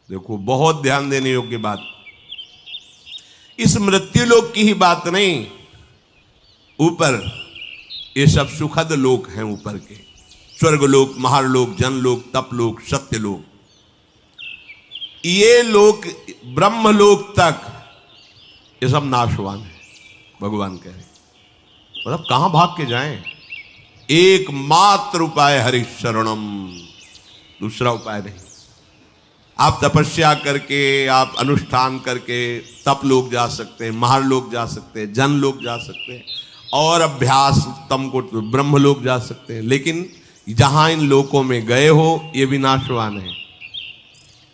देखो बहुत ध्यान देने योग्य बात, इस मृत्यु लोक की ही बात नहीं, ऊपर ये सब सुखद लोक हैं, ऊपर के स्वर्गलोक, महालोक, जनलोक, तपलोक, सत्यलोक, ये लोक ब्रह्मलोक तक ये सब नाशवान है। भगवान कह रहे मतलब कहां भाग के जाएं? एकमात्र उपाय हरि शरणम, दूसरा उपाय नहीं। आप तपस्या करके, आप अनुष्ठान करके तप लोग जा सकते हैं, महालोक जा सकते हैं, जन लोग जा सकते हैं, और अभ्यास उत्तम को तो ब्रह्म लोग जा सकते हैं। लेकिन जहां इन लोकों में गए हो ये भी नाशवान है,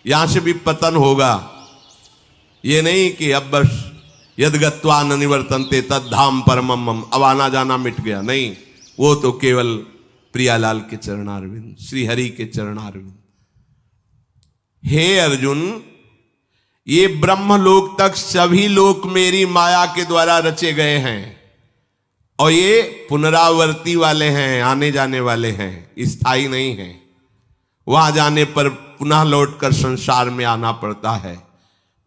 यहां से भी पतन होगा। ये नहीं कि अब बस यद गत्वा न निवर्तन्ते तद धाम परमम मम, अब आना जाना मिट गया, नहीं, वो तो केवल प्रियालाल के चरणारविंद, श्री हरि के चरणारविंद। हे अर्जुन, ये ब्रह्मलोक तक सभी लोक मेरी माया के द्वारा रचे गए हैं, और ये पुनरावर्ती वाले हैं, आने जाने वाले हैं, स्थायी नहीं हैं। वहां जाने पर पुनः लौटकर संसार में आना पड़ता है।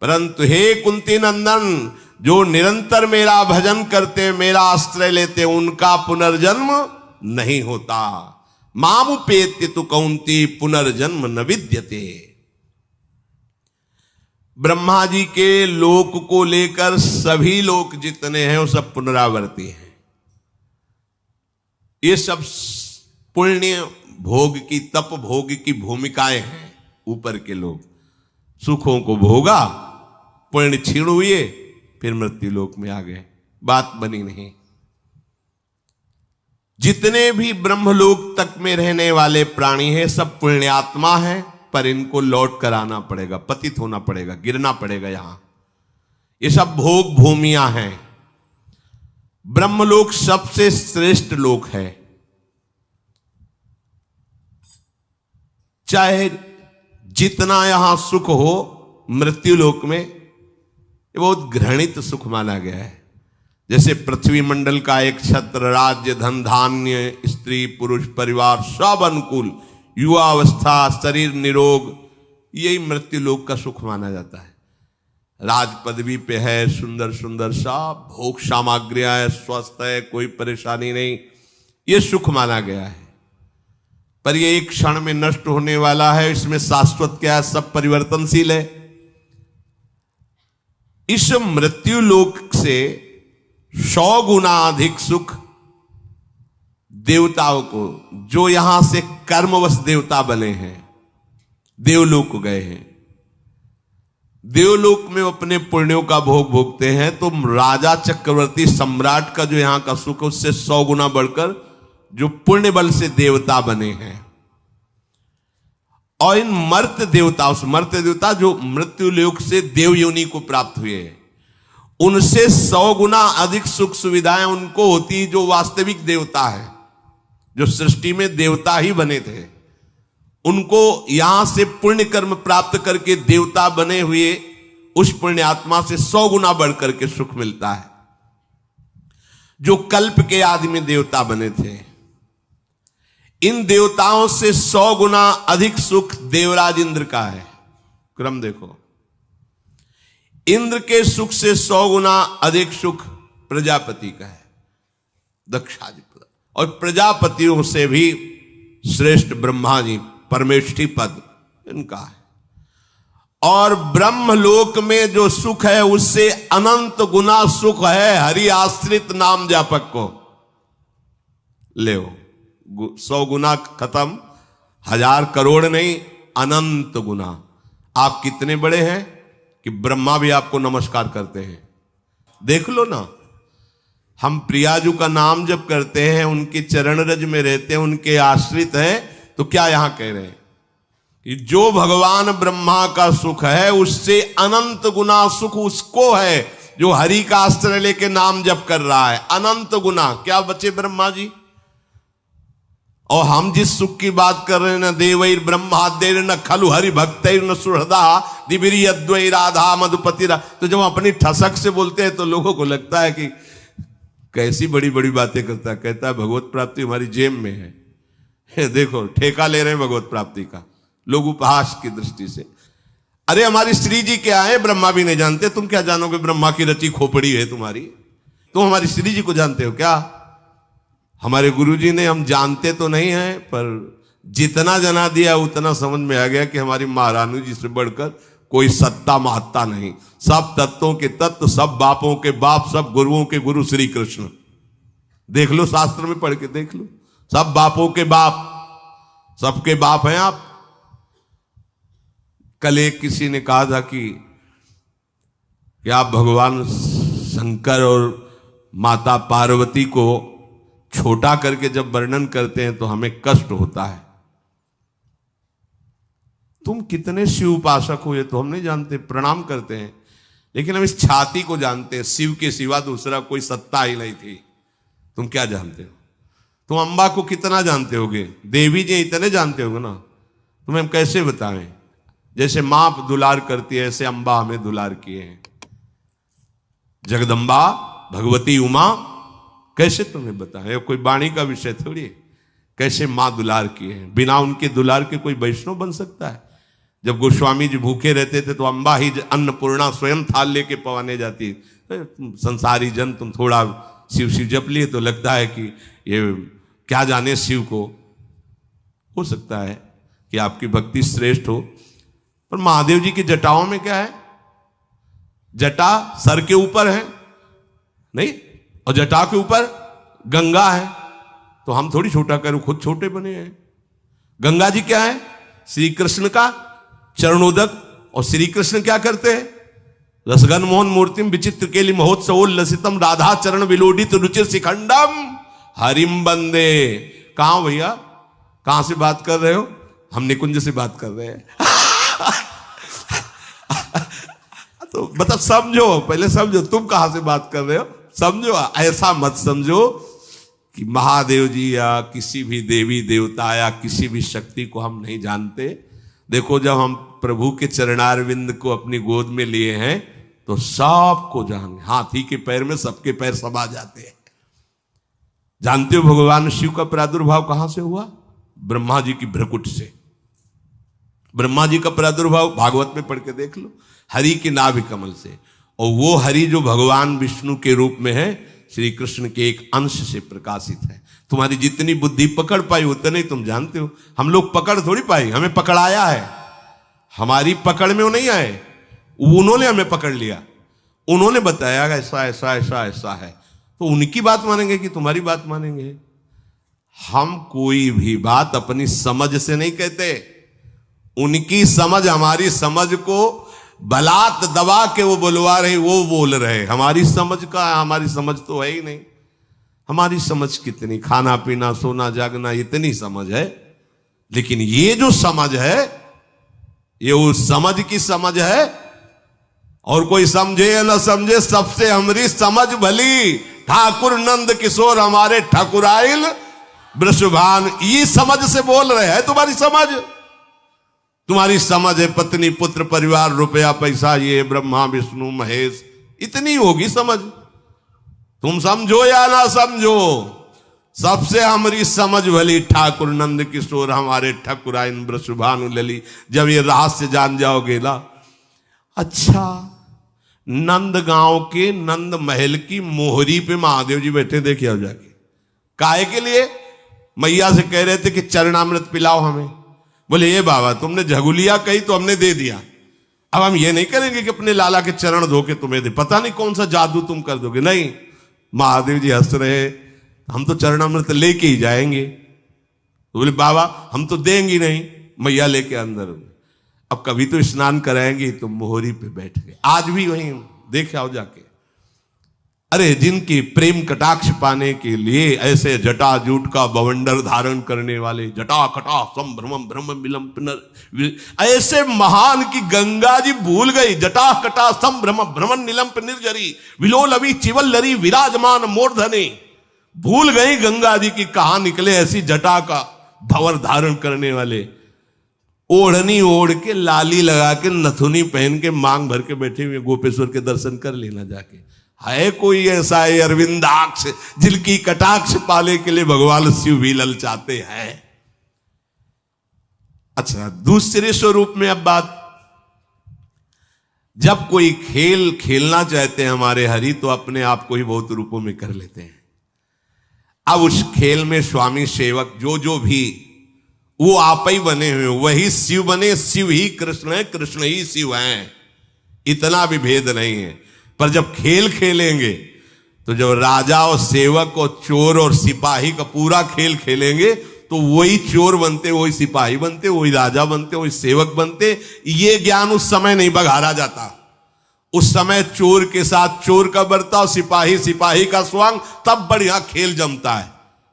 परंतु हे कुंती नंदन, जो निरंतर मेरा भजन करते, मेरा आश्रय लेते, उनका पुनर्जन्म नहीं होता। मामुपेत्य तु कौंती पुनर्जन्म न विद्यते। ब्रह्मा जी के लोक को लेकर सभी लोक जितने हैं वो सब पुनरावर्ती हैं। ये सब पुण्य भोग की, तप भोग की भूमिकाएं हैं। ऊपर के लोग सुखों को भोगा, पुण्य क्षीण हुए, फिर मृत्यु लोक में आ गए, बात बनी नहीं। जितने भी ब्रह्मलोक तक में रहने वाले प्राणी हैं सब पुण्यात्मा हैं, पर इनको लौट कर आना पड़ेगा, पतित होना पड़ेगा, गिरना पड़ेगा यहां। ये सब भोग भूमियां हैं। ब्रह्मलोक सबसे श्रेष्ठ लोक है। चाहे जितना यहां सुख हो, मृत्यु लोक में ये बहुत घृणित सुख माना गया है। जैसे पृथ्वी मंडल का एक छत्र, राज्य, धन, धान्य, स्त्री, पुरुष, परिवार सब अनुकूल, युवावस्था, शरीर निरोग, यही मृत्यु लोक का सुख माना जाता है। राज पदवी पे है, सुंदर सुंदर सब भोग सामग्रियां है, स्वस्थ है, कोई परेशानी नहीं, ये सुख माना गया है। पर ये एक क्षण में नष्ट होने वाला है। इसमें शाश्वत क्या है? सब परिवर्तनशील है। इस मृत्यु लोक से 100 गुना अधिक सुख देवताओं को, जो यहां से कर्मवश देवता बने हैं, देवलोक गए हैं, देवलोक में अपने पुण्यों का भोग भोगते हैं, तो राजा चक्रवर्ती सम्राट का जो यहां का सुख है उससे 100 गुना बढ़कर जो पुण्य बल से देवता बने हैं। और इन मर्त्य देवता, उस मर्त्य देवता जो मृत्यु लोक से देव योनि को प्राप्त हुए हैं, उनसे 100 गुना अधिक सुख सुविधाएं उनको होती जो वास्तविक देवता है, जो सृष्टि में देवता ही बने थे। उनको यहां से पुण्य कर्म प्राप्त करके देवता बने हुए उस पुण्य आत्मा से 100 गुना बढ़कर के सुख मिलता है, जो कल्प के आदि में देवता बने थे। इन देवताओं से 100 गुना अधिक सुख देवराज इंद्र का है। क्रम देखो, इंद्र के सुख से 100 गुना अधिक सुख प्रजापति का है, दक्षाधिपति। और प्रजापतियों से भी श्रेष्ठ ब्रह्मा जी, परमेष्ठी पद इनका है। और ब्रह्मलोक में जो सुख है उससे अनंत गुना सुख है हरि आश्रित नाम जापक को। ले 100 गुना खत्म, 1000 करोड़ नहीं, अनंत गुना। आप कितने बड़े हैं कि ब्रह्मा भी आपको नमस्कार करते हैं। देख लो ना, हम प्रियाजू का नाम जब करते हैं, उनके चरण रज में रहते हैं, उनके आश्रित हैं, तो क्या यहां कह रहे हैं कि जो भगवान ब्रह्मा का सुख है उससे अनंत गुना सुख उसको है जो हरि का आश्रय लेके नाम जप कर रहा है। अनंत गुना क्या बचे ब्रह्मा जी। और हम जिस सुख की बात कर रहे हैं, न देवैर ब्रह्मादेर न खलु हरि भक्तैर न सुहृदा दिबिरी अद्वै राधा मधुपति। तो जब अपनी ठसक से बोलते हैं तो लोगों को लगता है कि कैसी बड़ी बड़ी बातें करता है। कहता है भगवत प्राप्ति हमारी जेब में है। देखो ठेका ले रहे हैं भगवत प्राप्ति का लोग उपहास की दृष्टि से। अरे हमारी श्री जी क्या है ब्रह्मा भी नहीं जानते, तुम क्या जानोगे ब्रह्मा की रची खोपड़ी है तुम्हारी, तुम हमारी श्री जी को जानते हो क्या? हमारे गुरुजी ने, हम जानते तो नहीं हैं पर जितना जना दिया उतना समझ में आ गया कि हमारी महारानी जी से बढ़कर कोई सत्ता महत्ता नहीं। सब तत्वों के तत्व, सब बापों के बाप, सब गुरुओं के गुरु श्री कृष्ण। देख लो, शास्त्र में पढ़ के देख लो, सब बापों के बाप, सबके बाप हैं आप। कल एक किसी ने कहा था कि आप भगवान शंकर और माता पार्वती को छोटा करके जब वर्णन करते हैं तो हमें कष्ट होता है। तुम कितने शिव उपासक हो ये तो हम नहीं जानते, प्रणाम करते हैं, लेकिन हम इस छाती को जानते हैं। शिव के सिवा दूसरा कोई सत्ता ही नहीं थी। तुम क्या जानते हो? तुम अम्बा को कितना जानते होगे? देवी जी इतने जानते होगे ना, तुम्हें हम कैसे बताएं? जैसे मां दुलार करती है ऐसे अम्बा हमें दुलार किए हैं। जगदम्बा भगवती उमा कैसे तुम्हें बताएं? कोई वाणी का विषय थोड़ी है। कैसे मां दुलार किए हैं, बिना उनके दुलार के कोई वैष्णव बन सकता है? जब गोस्वामी जी भूखे रहते थे तो अम्बा ही अन्नपूर्णा स्वयं थाल लेके पवाने जाती। संसारी जन तुम थोड़ा शिव शिव जप लिए तो लगता है कि ये क्या जाने शिव को। हो सकता है कि आपकी भक्ति श्रेष्ठ हो, पर महादेव जी की जटाओं में क्या है? जटा सर के ऊपर है नहीं, और जटा के ऊपर गंगा है। तो हम थोड़ी छोटा करें, खुद छोटे बने हैं। गंगा जी क्या है? श्री कृष्ण का चरणोदक। और श्री कृष्ण क्या करते हैं? रसगन मोहन मूर्तिम विचित्र केली महोत्सवोल्लसितम राधा चरण विलोडित रुचिर शिखंडम हरिम बंदे। कहां भैया, कहां से बात कर रहे हो? हम निकुंज से बात कर रहे हैं। तो मतलब समझो, पहले समझो तुम कहां से बात कर रहे हो, समझो। ऐसा मत समझो कि महादेव जी या किसी भी देवी देवता या किसी भी शक्ति को हम नहीं जानते। देखो, जब हम प्रभु के चरणारविंद को अपनी गोद में लिए हैं तो सबको जान, हाथी के पैर में सबके पैर समा जाते हैं। जानते हो भगवान शिव का प्रादुर्भाव कहां से हुआ? ब्रह्मा जी की भ्रकुट से। ब्रह्मा जी का प्रादुर्भाव भागवत में पढ़ के देख लो, हरि के नाभि कमल से। और वो हरि जो भगवान विष्णु के रूप में है, श्री कृष्ण के एक अंश से प्रकाशित है। तुम्हारी जितनी बुद्धि पकड़ पाई उतने तुम जानते हो। हम लोग पकड़ थोड़ी पाई, हमें पकड़ाया है। हमारी पकड़ में वो नहीं आए, उन्होंने हमें पकड़ लिया, उन्होंने बताया ऐसा ऐसा ऐसा ऐसा है। तो उनकी बात मानेंगे कि तुम्हारी बात मानेंगे? हम कोई भी बात अपनी समझ से नहीं कहते। उनकी समझ हमारी समझ को बलात् दबा के वो बुलवा रहे, वो बोल रहे। हमारी समझ तो है ही नहीं। हमारी समझ कितनी, खाना पीना सोना जागना इतनी समझ है, लेकिन ये जो समझ है ये उस समझ की समझ है। और कोई समझे या न समझे, सबसे हमारी समझ भली। ठाकुर नंद किशोर हमारे ठाकुराइल वृषभान, ये समझ से बोल रहे हैं। तुम्हारी समझ है पत्नी पुत्र परिवार रुपया पैसा, ये ब्रह्मा विष्णु महेश, इतनी होगी समझ। तुम समझो या ना समझो, सबसे हमारी समझ भली ठाकुर नंद किशोर हमारे ठाकुराइन वृषभानु लली। जब ये रहस्य जान जाओगे ना, अच्छा नंद गांव के नंद महल की मोहरी पे महादेव जी बैठे, देखिए अब जाके। काहे के लिए? मैया से कह रहे थे कि चरणामृत पिलाओ हमें। बोले ये बाबा तुमने झगुलिया कही तो हमने दे दिया, अब हम ये नहीं करेंगे कि अपने लाला के चरण धो के तुम्हें दे, पता नहीं कौन सा जादू तुम कर दोगे। नहीं, महादेव जी हंस रहे, हम तो चरणामृत लेके ही जाएंगे। तो बोले बाबा हम तो देंगे नहीं। मैया लेके अंदर, अब कभी तो स्नान कराएंगे, तो मोहरी पे बैठ गए। आज भी वहीं देख आओ जाके। अरे जिनकी प्रेम कटाक्ष पाने के लिए ऐसे जटा जूट का बवंडर धारण करने वाले, जटा कटा संभ्रमम ब्रह्म मिलम पुनर, ऐसे महान की गंगा जी भूल गई। जटा कटा संभ्रम भ्रमण निलंप निर्जरी विलोलवी चिवल्लरी विराजमान मूर्धने। भूल गई गंगा जी की कहां निकले ऐसी जटा का भंवर धारण करने वाले। ओढ़नी ओढ़ के, लाली लगा के, नथुनी पहन के, मांग भर के बैठे हुए गोपेश्वर के दर्शन कर लेना जाके। है कोई ऐसा है अरविंदाक्ष जिनकी कटाक्ष पाने के लिए भगवान शिव भी ललचाते हैं? अच्छा, दूसरे स्वरूप में अब बात, जब कोई खेल खेलना चाहते हैं हमारे हरि, तो अपने आप को ही बहुत रूपों में कर लेते हैं। अब उस खेल में स्वामी सेवक जो भी वो आप ही बने हुए, वही शिव बने, शिव ही कृष्ण है, कृष्ण ही शिव हैं, इतना भी भेद नहीं है। पर जब खेल खेलेंगे तो जब राजा और सेवक और चोर और सिपाही का पूरा खेल खेलेंगे तो वही चोर बनते, वही सिपाही बनते, वही राजा बनते, वही सेवक बनते। ये ज्ञान उस समय नहीं बघारा जाता। उस समय चोर के साथ चोर का बर्ताव, सिपाही सिपाही का स्वांग, तब बढ़िया खेल जमता है।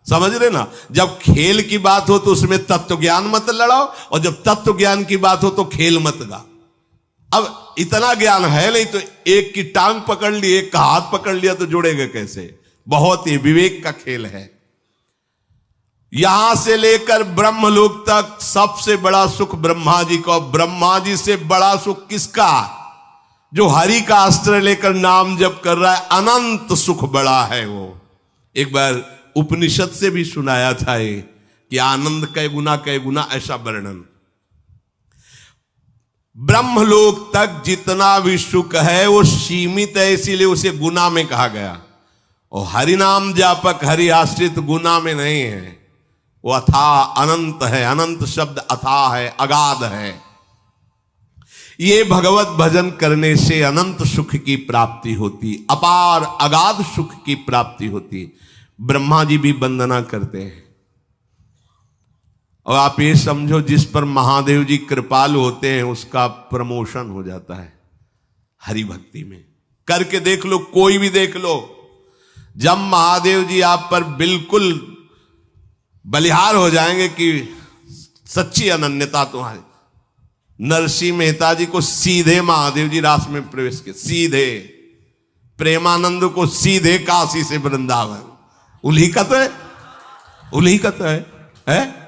समझ रहे ना? जब खेल की बात हो तो उसमें तत्व ज्ञान मत लड़ाओ, और जब तत्व ज्ञान की बात हो तो खेल मत गा। अब इतना ज्ञान है नहीं तो एक की टांग पकड़ ली, एक का हाथ पकड़ लिया तो जुड़ेगा कैसे? बहुत ही विवेक का खेल है। यहां से लेकर ब्रह्मलोक तक सबसे बड़ा सुख ब्रह्मा जी को। ब्रह्मा जी से बड़ा सुख किसका? जो हरि का अस्त्र लेकर नाम जप कर रहा है, अनंत सुख बड़ा है वो। एक बार उपनिषद से भी सुनाया था ये कि आनंद कै गुना ऐसा वर्णन। ब्रह्मलोक तक जितना भी सुख है वो सीमित है, इसीलिए उसे गुना में कहा गया। और हरि नाम जापक हरि आश्रित गुना में नहीं है, वो अथाह अनंत है। अनंत शब्द अथाह है, अगाध है। ये भगवत भजन करने से अनंत सुख की प्राप्ति होती, अपार अगाध सुख की प्राप्ति होती। ब्रह्मा जी भी वंदना करते हैं। और आप ये समझो, जिस पर महादेव जी कृपालु होते हैं उसका प्रमोशन हो जाता है हरि भक्ति में। करके देख लो, कोई भी देख लो। जब महादेव जी आप पर बिल्कुल बलिहार हो जाएंगे कि सच्ची अनन्यता तुम्हारी, नरसिंह मेहता जी को सीधे महादेव जी रास में प्रवेश किए, सीधे। प्रेमानंद को सीधे काशी से वृंदावन। उन्हीं का तो है, उन्हीं का तो है?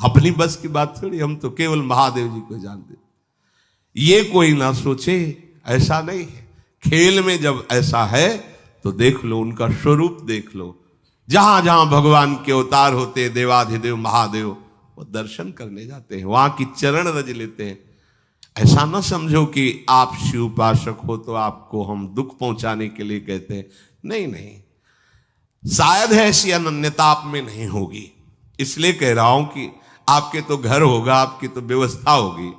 अपनी बस की बात थोड़ी, हम तो केवल महादेव जी को जानते। ये कोई ना सोचे, ऐसा नहीं है। खेल में जब ऐसा है तो देख लो, उनका स्वरूप देख लो। जहां जहां भगवान के अवतार होते, देवाधिदेव महादेव, वो दर्शन करने जाते हैं, वहां की चरण रज लेते हैं। ऐसा ना समझो कि आप शिव उपासक हो तो आपको हम दुख पहुंचाने के लिए कहते हैं। नहीं नहीं, शायद है ऐसी अनन्यता आप में नहीं होगी, इसलिए कह रहा हूं कि आपके तो घर होगा, आपकी तो व्यवस्था होगी।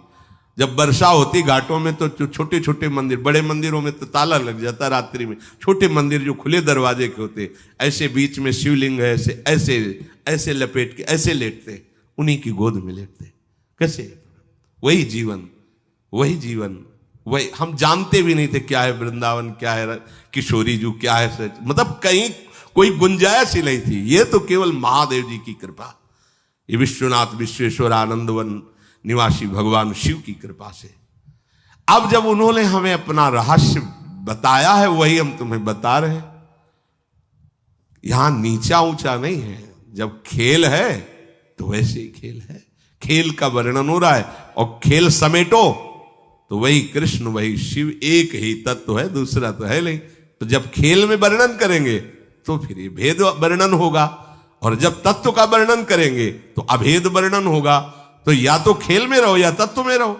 जब वर्षा होती घाटों में तो छोटे छोटे मंदिर, बड़े मंदिरों में तो ताला लग जाता रात्रि में। छोटे मंदिर जो खुले दरवाजे के होते, ऐसे बीच में शिवलिंग है, ऐसे ऐसे ऐसे लपेट के ऐसे लेटते, उन्हीं की गोद में लेटते। कैसे? वही जीवन, वही जीवन, वही। हम जानते भी नहीं थे क्या है वृंदावन, क्या है किशोरी जू, क्या है सच। मतलब कहीं कोई गुंजाइश ही नहीं थी। ये तो केवल महादेव जी की कृपा, ये विश्वनाथ विश्वेश्वर आनंदवन निवासी भगवान शिव की कृपा से। अब जब उन्होंने हमें अपना रहस्य बताया है, वही हम तुम्हें बता रहे हैं। यहां नीचा ऊंचा नहीं है। जब खेल है तो वैसे ही खेल है। खेल का वर्णन हो रहा है, और खेल समेटो तो वही कृष्ण वही शिव, एक ही तत्व है, दूसरा तो है नहीं। तो जब खेल में वर्णन करेंगे तो फिर ये भेद वर्णन होगा, और जब तत्व का वर्णन करेंगे तो अभेद वर्णन होगा। तो या तो खेल में रहो या तत्व में रहो।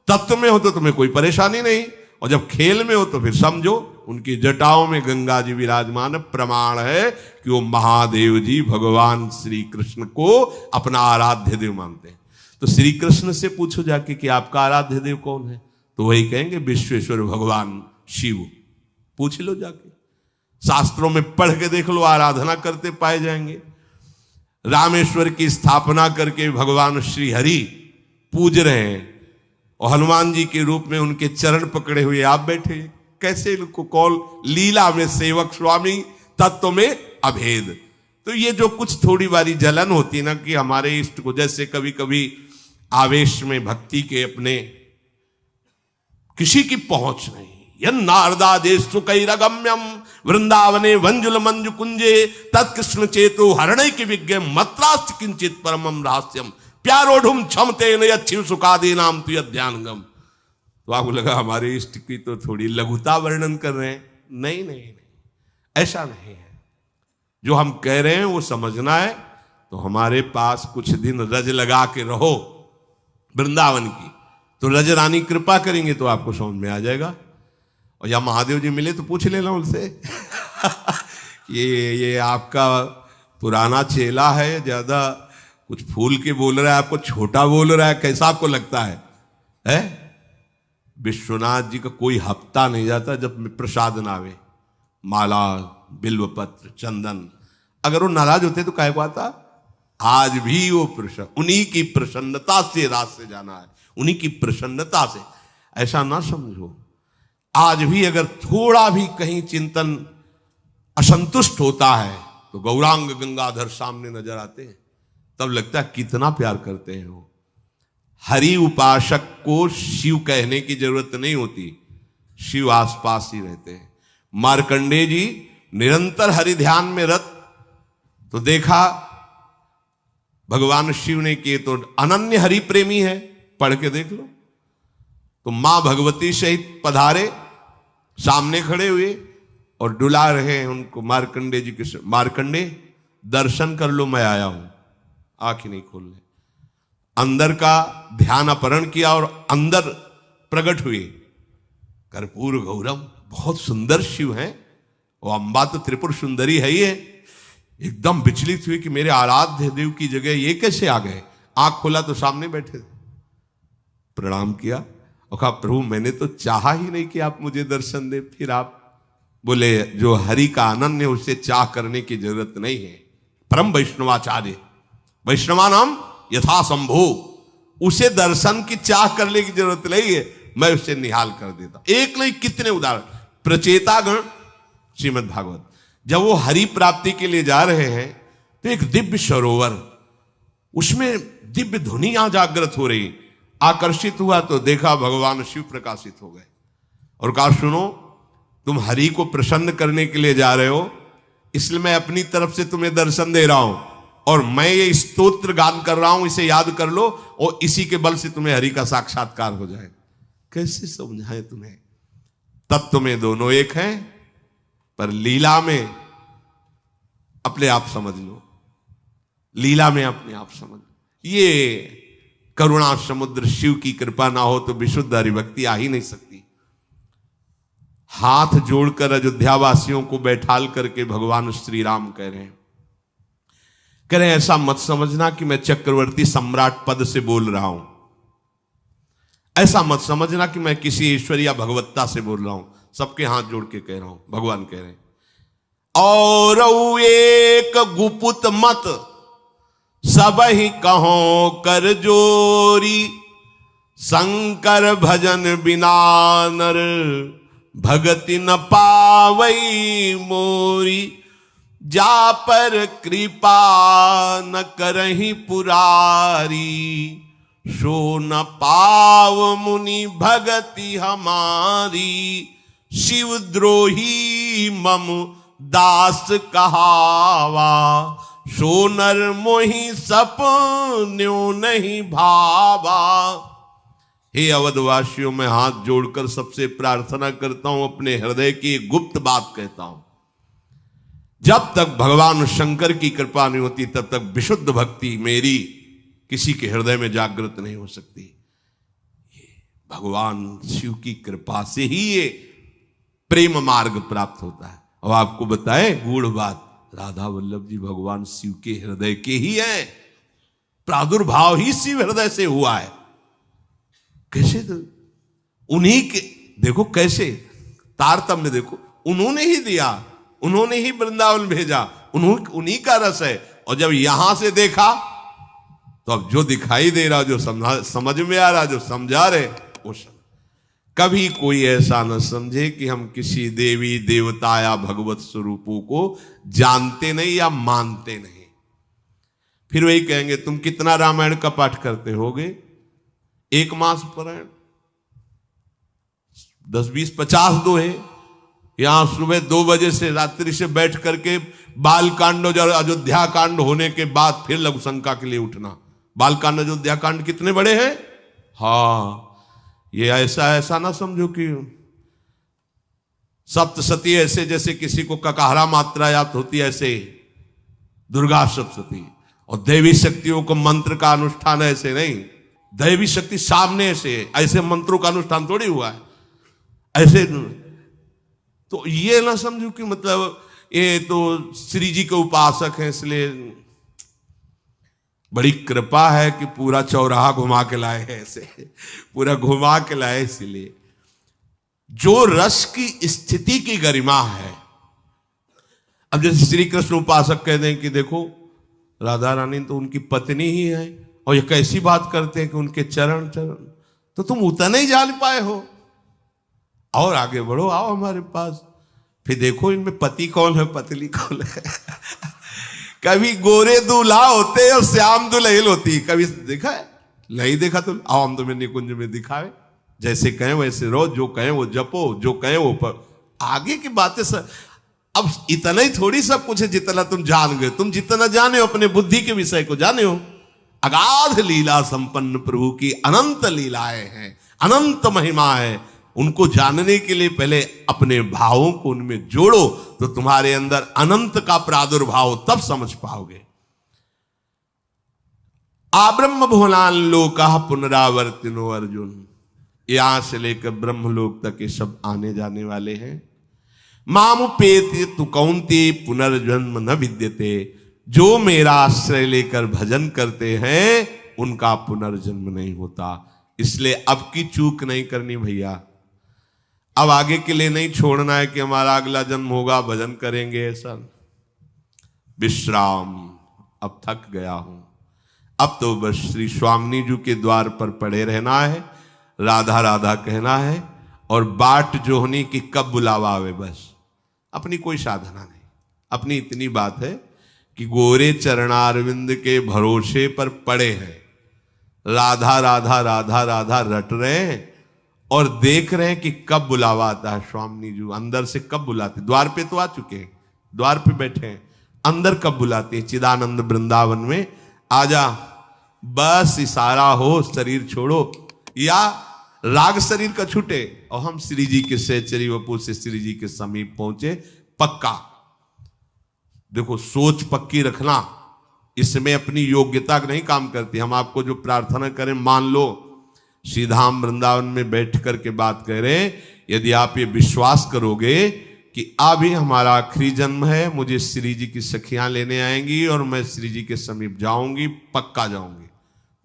तत्व में हो तो तुम्हें कोई परेशानी नहीं, और जब खेल में हो तो फिर समझो उनकी जटाओं में गंगा जी विराजमान, प्रमाण है कि वो महादेव जी भगवान श्री कृष्ण को अपना आराध्य देव मानते हैं। तो श्री कृष्ण से पूछो जाके कि आपका आराध्य देव कौन है, तो वही कहेंगे विश्वेश्वर भगवान शिव। पूछ लो जाके, शास्त्रों में पढ़ के देख लो, आराधना करते पाए जाएंगे। रामेश्वर की स्थापना करके भगवान श्री हरि पूज रहे हैं, और हनुमान जी के रूप में उनके चरण पकड़े हुए आप बैठे। कैसे इनको कौल? लीला में सेवक स्वामी, तत्व में अभेद। तो ये जो कुछ थोड़ी बारी जलन होती है ना कि हमारे इष्ट को, जैसे कभी कभी आवेश में भक्ति के अपने किसी की पहुंच नहीं, नारदादेशुकैरगम्यम वृंदावने वंजुल मंजु कुंजे तत्कृष्ण चेतो हरणय की विज्ञ मत्रास्त किंचित परमम रहस्यम प्यारोढ़ुम क्षमते नयच्छिव सुखादि नाम तु ध्यानगम। तो आपको लगा हमारे इष्ट की तो थोड़ी लघुता वर्णन कर रहे हैं। नहीं नहीं नहीं, ऐसा नहीं है। जो हम कह रहे हैं वो समझना है। तो हमारे पास कुछ दिन रज लगा के रहो वृंदावन की, तो रजरानी कृपा करेंगे तो आपको समझ में आ जाएगा। और या महादेव जी मिले तो पूछ लेना उनसे ये आपका पुराना चेला है, ज्यादा कुछ फूल के बोल रहा है, आपको छोटा बोल रहा है, कैसा आपको लगता है? विश्वनाथ जी का कोई हफ्ता नहीं जाता जब प्रसाद ना आवे, माला, बिल्वपत्र, चंदन। अगर वो नाराज होते तो काहे को आता? आज भी वो प्रसन्न, उन्हीं की प्रसन्नता से रात से जाना है, उन्हीं की प्रसन्नता से। ऐसा ना समझो, आज भी अगर थोड़ा भी कहीं चिंतन असंतुष्ट होता है तो गौरांग गंगाधर सामने नजर आते हैं, तब लगता है कितना प्यार करते हैं वो। हरि उपासक को शिव कहने की जरूरत नहीं होती, शिव आसपास ही रहते हैं। मार्कंडेय जी निरंतर हरि ध्यान में रत, तो देखा भगवान शिव ने किए तो अनन्य हरि प्रेमी है, पढ़ के देख लो। तो मां भगवती सहित पधारे, सामने खड़े हुए और डुला रहे हैं उनको मार्कंडेय जी के। मार्कंडेय दर्शन कर लो, मैं आया हूं। आंख ही नहीं खोलने, अंदर का ध्यान अपहरण किया और अंदर प्रकट हुए। कर्पूर गौरम, बहुत सुंदर शिव हैं। वो अम्बा तो त्रिपुर सुंदरी है ही है। एकदम विचलित हुए कि मेरे आराध्य देव की जगह ये कैसे आ गए। आंख खोला तो सामने बैठे थे, प्रणाम किया और कहा प्रभु मैंने तो चाहा ही नहीं कि आप मुझे दर्शन दे। फिर आप बोले जो हरि का अनन्य उसे चाह करने की जरूरत नहीं है। परम वैष्णवाचार्य, वैष्णवानाम यथा संभो, उसे दर्शन की चाह करने की जरूरत नहीं है, मैं उसे निहाल कर देता। एक नहीं कितने उदाहरण। प्रचेतागण श्रीमद् भागवत, जब वो हरि प्राप्ति के लिए जा रहे हैं तो एक दिव्य सरोवर, उसमें दिव्य ध्वनियां जागृत हो रही। आकर्षित हुआ तो देखा भगवान शिव प्रकाशित हो गए और कहा सुनो, तुम हरि को प्रसन्न करने के लिए जा रहे हो, इसलिए मैं अपनी तरफ से तुम्हें दर्शन दे रहा हूं और मैं ये स्तोत्र गान कर रहा हूं, इसे याद कर लो और इसी के बल से तुम्हें हरि का साक्षात्कार हो जाए। कैसे समझाएं तुम्हें? तत्व में दोनों एक हैं, पर लीला में अपने आप समझ लो, लीला में अपने आप समझ। ये करुणा समुद्र शिव की कृपा ना हो तो विशुद्ध हरिभक्ति आ ही नहीं सकती। हाथ जोड़कर अयोध्या वासियों को बैठाल करके भगवान श्री राम कह रहे हैं, कह रहे हैं ऐसा मत समझना कि मैं चक्रवर्ती सम्राट पद से बोल रहा हूं, ऐसा मत समझना कि मैं किसी ईश्वर या भगवत्ता से बोल रहा हूं। सबके हाथ जोड़ के कह रहा हूं, भगवान कह रहे हैं और एक गुपुत मत सब ही कहो कर जोरी, शंकर भजन बिना नर भगति न पावई मोरी, जा पर कृपा न करही पुरारी, सो न पाव मुनि भगति हमारी, शिव द्रोही मम दास कहावा, सो नर मोहि सपन्यों नहीं भावा। हे अवधवासियों, मैं हाथ जोड़कर सबसे प्रार्थना करता हूं, अपने हृदय की एक गुप्त बात कहता हूं। जब तक भगवान शंकर की कृपा नहीं होती तब तक विशुद्ध भक्ति मेरी किसी के हृदय में जागृत नहीं हो सकती। ये भगवान शिव की कृपा से ही ये प्रेम मार्ग प्राप्त होता है। और आपको बताएं गूढ़ बात, राधा वल्लभ जी भगवान शिव के हृदय के ही हैं, प्रादुर्भाव ही शिव हृदय से हुआ है। कैसे? तो उन्हीं के देखो, कैसे तारतम्य देखो, उन्होंने ही दिया, उन्होंने ही वृंदावन भेजा, उन्हीं का रस है। और जब यहां से देखा तो अब जो दिखाई दे रहा, जो समझ में आ रहा, जो समझा रहे, वो कभी कोई ऐसा न समझे कि हम किसी देवी देवता या भगवत स्वरूपों को जानते नहीं या मानते नहीं। फिर वही कहेंगे तुम कितना रामायण का पाठ करते होगे? 1 मास पारायण, 10, 20, 50 दोहे। यहां सुबह 2 बजे से रात्रि से बैठ करके बाल कांड और अयोध्या कांड होने के बाद फिर लघु शंका के लिए उठना। बाल कांड अयोध्या कांड कितने बड़े हैं? हाँ, ये ऐसा ना समझो कि सप्तशती ऐसे जैसे किसी को ककाहरा मात्रा याद होती है, ऐसे दुर्गा सप्तशती और देवी शक्तियों को मंत्र का अनुष्ठान ऐसे नहीं। दैवी शक्ति सामने से, ऐसे मंत्रों का अनुष्ठान थोड़ी हुआ है ऐसे। तो ये ना समझो कि मतलब ये तो श्री जी के उपासक हैं इसलिए बड़ी कृपा है कि पूरा चौराहा घुमा के लाए हैं, ऐसे पूरा घुमा के लाए। इसलिए जो रस की स्थिति की गरिमा है, अब जैसे श्री कृष्ण उपासक कहते हैं कि देखो राधा रानी तो उनकी पत्नी ही है, और ये कैसी बात करते हैं कि उनके चरण चरण, तो तुम उतना ही जान पाए हो, और आगे बढ़ो, आओ हमारे पास, फिर देखो इनमें पति कौन है पत्नी कौन है। कभी गोरे दूल्हा होते हैं और श्याम दुल्हन होती, कभी देखा है? नहीं देखा तो आओ हम तुम्हें निकुंज में दिखावे, जैसे कहें वैसे रहो, जो कहें वो जपो, जो कहें वो पर आगे की बातें सब। अब इतना ही थोड़ी सब कुछ है जितना तुम जान गए, तुम जितना जाने हो अपने बुद्धि के विषय को जाने हो। अगाध लीला संपन्न प्रभु की अनंत लीलाएं हैं, अनंत महिमा है। उनको जानने के लिए पहले अपने भावों को उनमें जोड़ो, तो तुम्हारे अंदर अनंत का प्रादुर्भाव तब समझ पाओगे। आब्रह्म भुवनान लोका पुनरावर्तिनो अर्जुन, यहां से लेकर ब्रह्मलोक तक ये सब आने जाने वाले हैं। मामुपेति तु कौन्ते पुनर्जन्म न विद्यते, जो मेरा आश्रय लेकर भजन करते हैं उनका पुनर्जन्म नहीं होता। इसलिए अब की चूक नहीं करनी भैया, अब आगे के लिए नहीं छोड़ना है कि हमारा अगला जन्म होगा भजन करेंगे, ऐसा विश्राम, अब थक गया हूं, अब तो बस श्री स्वामिनी जी के द्वार पर पड़े रहना है, राधा राधा कहना है, और बाट जोहनी की कब बुलावा आवे, बस अपनी कोई साधना नहीं। अपनी इतनी बात है कि गोरे चरणारविंद के भरोसे पर पड़े हैं, राधा राधा राधा राधा रट रहे हैं और देख रहे हैं कि कब बुलावा आता है। स्वामिनी जी अंदर से कब बुलाते, द्वार पे तो आ चुके हैं, द्वार पे बैठे हैं, अंदर कब बुलाते हैं, चिदानंद वृंदावन में आजा, बस इशारा हो, शरीर छोड़ो, या राग शरीर का छूटे और हम श्री जी के सहचरी वपु से श्री जी के समीप पहुंचे। पक्का देखो, सोच पक्की रखना, इसमें अपनी योग्यता नहीं काम करती। हम आपको जो प्रार्थना करें, मान लो श्रीधाम वृंदावन में बैठ करके बात कह रहे हैं, यदि आप ये विश्वास करोगे कि अभी हमारा आखिरी जन्म है, मुझे श्री जी की सखियां लेने आएंगी और मैं श्री जी के समीप जाऊंगी, पक्का जाऊंगी,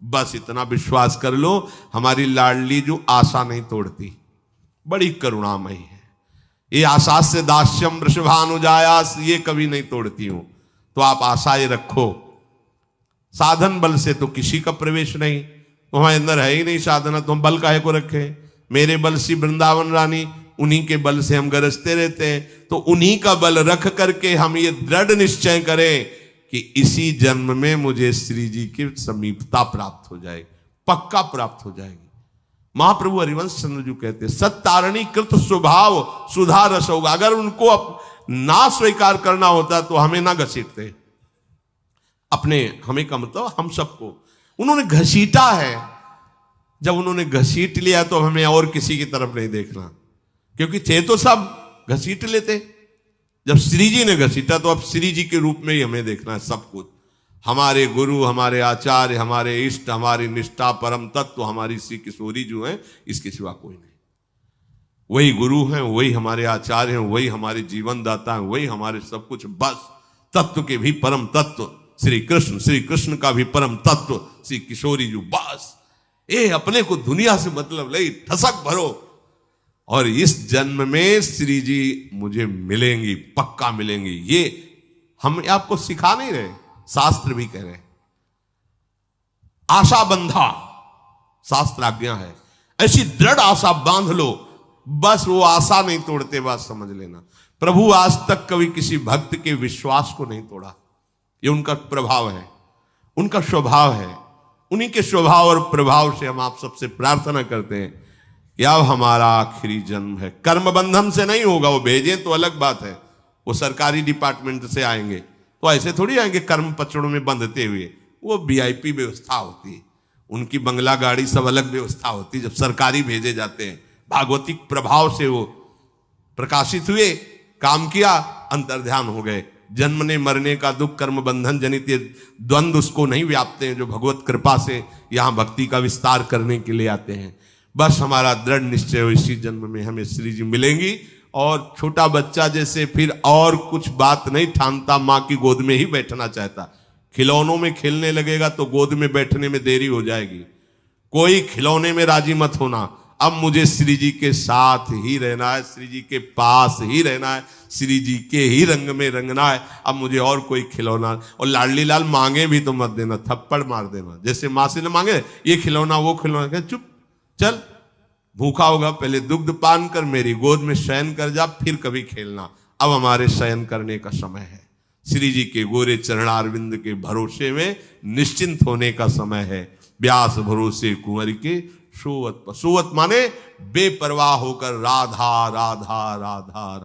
बस इतना विश्वास कर लो। हमारी लाडली जो आशा नहीं तोड़ती, बड़ी करुणामयी है, ये आशा से दास्यम वृषभानुजायास, ये कभी नहीं तोड़ती हूं। तो आप आशा ये रखो, साधन बल से तो किसी का प्रवेश नहीं, तो हमारे अंदर है ही नहीं साधना, तो हम बल काहे को रखे। मेरे बल से वृंदावन रानी, उन्हीं के बल से हम गरजते रहते हैं, तो उन्हीं का बल रख करके हम ये दृढ़ निश्चय करें कि इसी जन्म में मुझे श्री जी की समीपता प्राप्त हो जाएगी, पक्का प्राप्त हो जाएगी। महाप्रभु हरिवंश चंद्र जी कहते हैं, सत्तारणी कृत स्वभाव सुधा रस होगा। अगर उनको ना स्वीकार करना होता तो हमें ना घसीटते, अपने हमें का मतलब हम सबको उन्होंने घसीटा है। जब उन्होंने घसीट लिया तो हमें और किसी की तरफ नहीं देखना, क्योंकि थे तो सब घसीट लेते। जब श्री जी ने घसीटा तो अब श्री जी के रूप में ही हमें देखना है सब कुछ। हमारे गुरु, हमारे आचार्य, हमारे इष्ट, हमारी निष्ठा, परम तत्व हमारी श्री किशोरी जो है, इसके सिवा कोई नहीं। वही गुरु हैं, वही हमारे आचार्य हैं, वही हमारे जीवन दाता हैं, वही हमारे सब कुछ। बस तत्व के भी परम तत्व श्री कृष्ण, श्री कृष्ण का भी परम तत्व श्री किशोरी जी। बस ये अपने को दुनिया से मतलब नहीं, ठसक भरो, और इस जन्म में श्री जी मुझे मिलेंगी, पक्का मिलेंगी। ये हम आपको सिखा नहीं रहे, शास्त्र भी कह रहे हैं। आशा बंधा शास्त्र आज्ञा है, ऐसी दृढ़ आशा बांध लो, बस वो आशा नहीं तोड़ते, बात समझ लेना। प्रभु आज तक कभी किसी भक्त के विश्वास को नहीं तोड़ा, ये उनका प्रभाव है, उनका स्वभाव है। उन्हीं के स्वभाव और प्रभाव से हम आप सबसे प्रार्थना करते हैं कि अब हमारा आखिरी जन्म है, कर्म बंधन से नहीं होगा। वो भेजें तो अलग बात है, वो सरकारी डिपार्टमेंट से आएंगे, तो ऐसे थोड़ी आएंगे कर्म पचड़ों में बंधते हुए। वो वीआईपी व्यवस्था होती है, उनकी बंगला गाड़ी सब अलग व्यवस्था होती है। जब सरकारी भेजे जाते हैं, भागवतिक प्रभाव से वो प्रकाशित हुए, काम किया, अंतर्ध्यान हो गए, जन्मने मरने का दुख, कर्म बंधन जनित ये द्वंद्व उसको नहीं व्यापते हैं जो भगवत कृपा से यहाँ भक्ति का विस्तार करने के लिए आते हैं। बस हमारा दृढ़ निश्चय हो इसी जन्म में हमें श्री जी मिलेंगी। और छोटा बच्चा जैसे फिर और कुछ बात नहीं ठानता, माँ की गोद में ही बैठना चाहता। खिलौनों में खेलने लगेगा तो गोद में बैठने में देरी हो जाएगी। कोई खिलौने में राजी मत होना। अब मुझे श्री जी के साथ ही रहना है, श्री जी के पास ही रहना है, श्री जी के ही रंग में रंगना है। अब मुझे और कोई खिलौना, और लाडली लाल मांगे भी तो मत देना, थप्पड़ मार देना। जैसे माँ से न मांगे ये खिलौना वो खिलौना, चुप चल, भूखा होगा पहले दुग्ध पान कर, मेरी गोद में शयन कर जा, फिर कभी खेलना। अब हमारे शयन करने का समय है। श्री जी के गोरे चरणारविंद के भरोसे में निश्चिंत होने का समय है। व्यास भरोसे कुंवर के सोवत, सोवत माने बेपरवाह होकर राधा राधा राधा